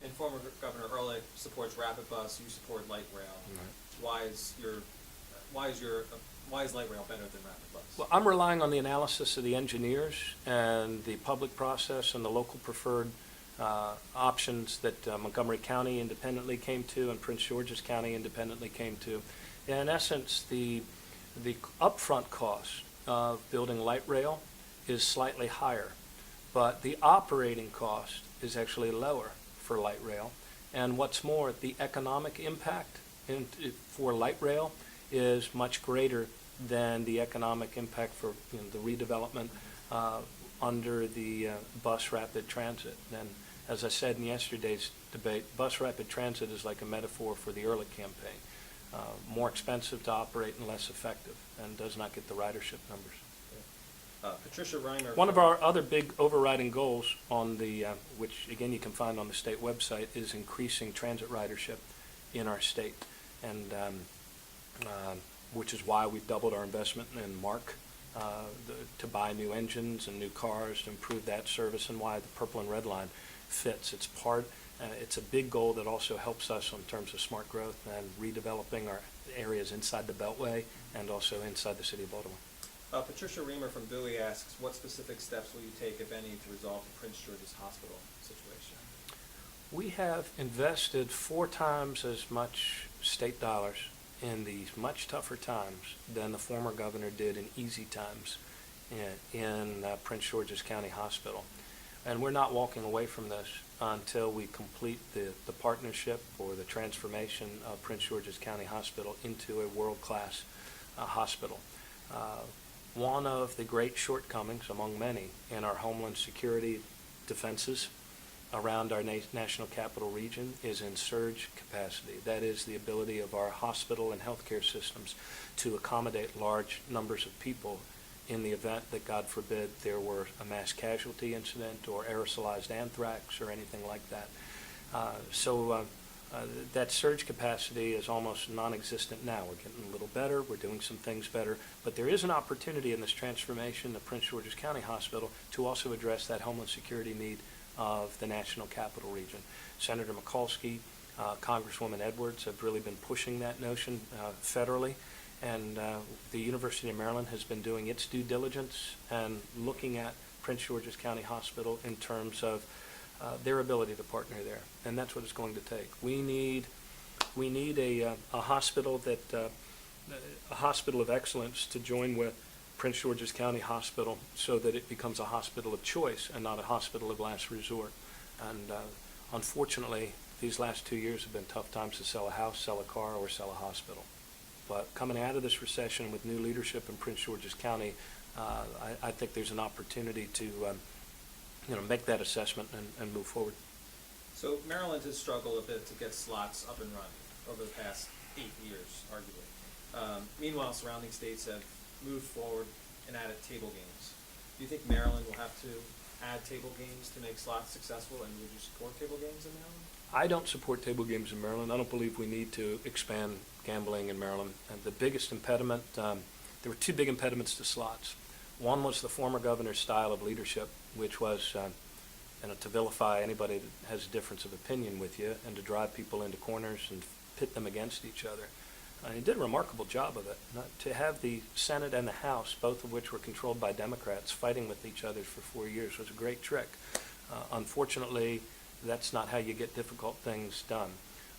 And former Governor Ehrlich supports rapid bus. You support light rail. Right. Why is light rail better than rapid bus? Well, I'm relying on the analysis of the engineers and the public process and the local preferred options that Montgomery County independently came to and Prince George's County independently came to. In essence, the upfront cost of building light rail is slightly higher, but the operating cost is actually lower for light rail. And what's more, the economic impact for light rail is much greater than the economic impact for the redevelopment under the bus rapid transit. And as I said in yesterday's debate, bus rapid transit is like a metaphor for the Ehrlich campaign. More expensive to operate and less effective, and does not get the ridership numbers. Patricia Reimer. One of our other big overriding goals on the, which again you can find on the state website, is increasing transit ridership in our state, and which is why we've doubled our investment in MARC to buy new engines and new cars to improve that service, and why the Purple and Red Line fits. It's a big goal that also helps us in terms of smart growth and redeveloping our areas inside the Beltway and also inside the city of Baltimore. Patricia Reimer from Bowie asks, what specific steps will you take, if any, to resolve the Prince George's Hospital situation? We have invested 4 times as much state dollars in these much tougher times than the former governor did in easy times in Prince George's County Hospital. And we're not walking away from this until we complete the partnership or the transformation of Prince George's County Hospital into a world-class hospital. One of the great shortcomings among many in our homeland security defenses around our national capital region is in surge capacity. That is the ability of our hospital and healthcare systems to accommodate large numbers of people in the event that, God forbid, there were a mass casualty incident or aerosolized anthrax or anything like that. That surge capacity is almost non-existent now. We're getting a little better, we're doing some things better, but there is an opportunity in this transformation of Prince George's County Hospital to also address that homeland security need of the national capital region. Senator Mikulski, Congresswoman Edwards have really been pushing that notion federally, and the University of Maryland has been doing its due diligence and looking at Prince George's County Hospital in terms of their ability to partner there, and that's what it's going to take. We need a hospital a hospital of excellence to join with Prince George's County Hospital so that it becomes a hospital of choice and not a hospital of last resort. And unfortunately, these last 2 years have been tough times to sell a house, sell a car, or sell a hospital. But coming out of this recession with new leadership in Prince George's County, I think there's an opportunity to make that assessment and move forward. So Maryland has struggled a bit to get slots up and running over the past 8 years, arguably. Meanwhile, surrounding states have moved forward and added table games. Do you think Maryland will have to add table games to make slots successful, and would you support table games in Maryland? I don't support table games in Maryland. I don't believe we need to expand gambling in Maryland. And the biggest impediment, there were 2 big impediments to slots. One was the former governor's style of leadership, which was to vilify anybody that has a difference of opinion with you and to drive people into corners and pit them against each other. He did a remarkable job of it. To have the Senate and the House, both of which were controlled by Democrats, fighting with each other for 4 years was a great trick. Unfortunately, that's not how you get difficult things done.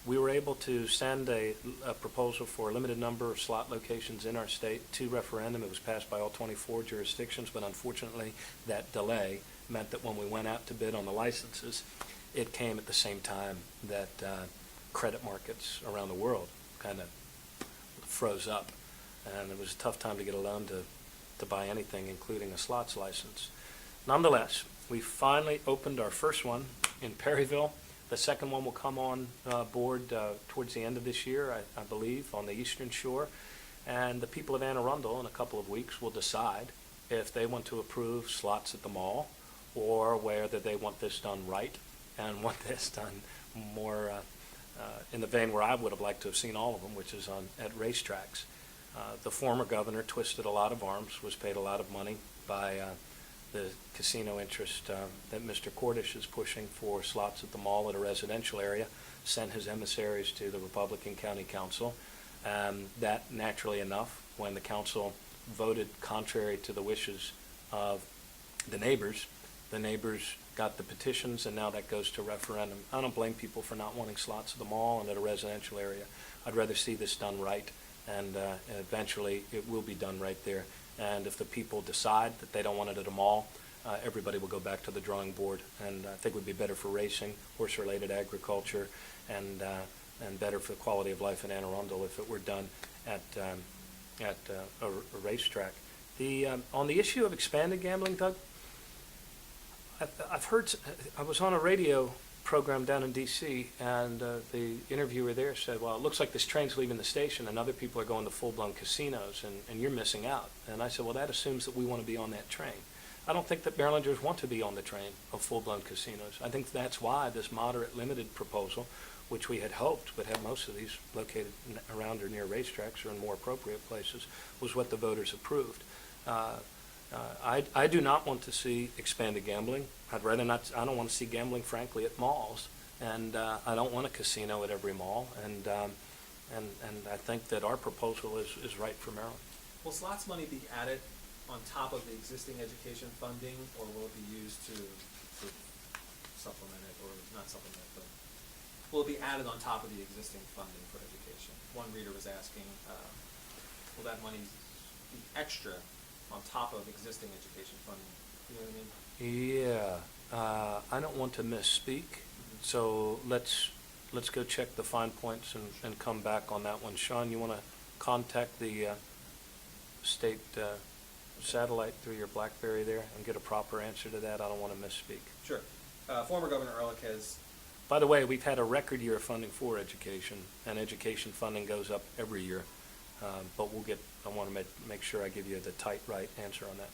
We were able to send a proposal for a limited number of slot locations in our state to referendum. It was passed by all 24 jurisdictions, but unfortunately that delay meant that when we went out to bid on the licenses, it came at the same time that credit markets around the world kind of froze up, and it was a tough time to get a loan to buy anything, including a slots license. Nonetheless, we finally opened our first one in Perryville. The second one will come on board towards the end of this year, I believe, on the Eastern Shore. And the people of Anne Arundel in a couple of weeks will decide if they want to approve slots at the mall or whether they want this done right and want this done more in the vein where I would have liked to have seen all of them, which is at racetracks. The former governor twisted a lot of arms, was paid a lot of money by the casino interest that Mr. Cordish is pushing for slots at the mall at a residential area, sent his emissaries to the Republican County Council. That, naturally enough, when the council voted contrary to the wishes of the neighbors got the petitions, and now that goes to referendum. I don't blame people for not wanting slots at the mall and at a residential area. I'd rather see this done right, and eventually it will be done right there. And if the people decide that they don't want it at a mall, everybody will go back to the drawing board, and I think it would be better for racing, horse-related agriculture, and better for the quality of life in Anne Arundel if it were done at a racetrack. On the issue of expanded gambling, Doug, I've heard, I was on a radio program down in D.C., and the interviewer there said, well, it looks like this train's leaving the station and other people are going to full-blown casinos, and you're missing out. And I said, well, that assumes that we want to be on that train. I don't think that Marylanders want to be on the train of full-blown casinos. I think that's why this moderate limited proposal, which we had hoped would have most of these located around or near racetracks or in more appropriate places, was what the voters approved. I do not want to see expanded gambling. I'd rather not. I don't want to see gambling, frankly, at malls, and I don't want a casino at every mall. And I think that our proposal is right for Maryland. Will slots money be added on top of the existing education funding, or will it be used to supplement it, or not supplement it, but will it be added on top of the existing funding for education? One reader was asking, will that money be extra on top of existing education funding? You know what I mean? Yeah, I don't want to misspeak, so let's go check the fine points and come back on that one. Sean, you want to contact the state satellite through your BlackBerry there and get a proper answer to that? I don't want to misspeak. Sure. Former Governor Ehrlich has... By the way, we've had a record year of funding for education, and education funding goes up every year. But I want to make sure I give you the tight, right answer on that.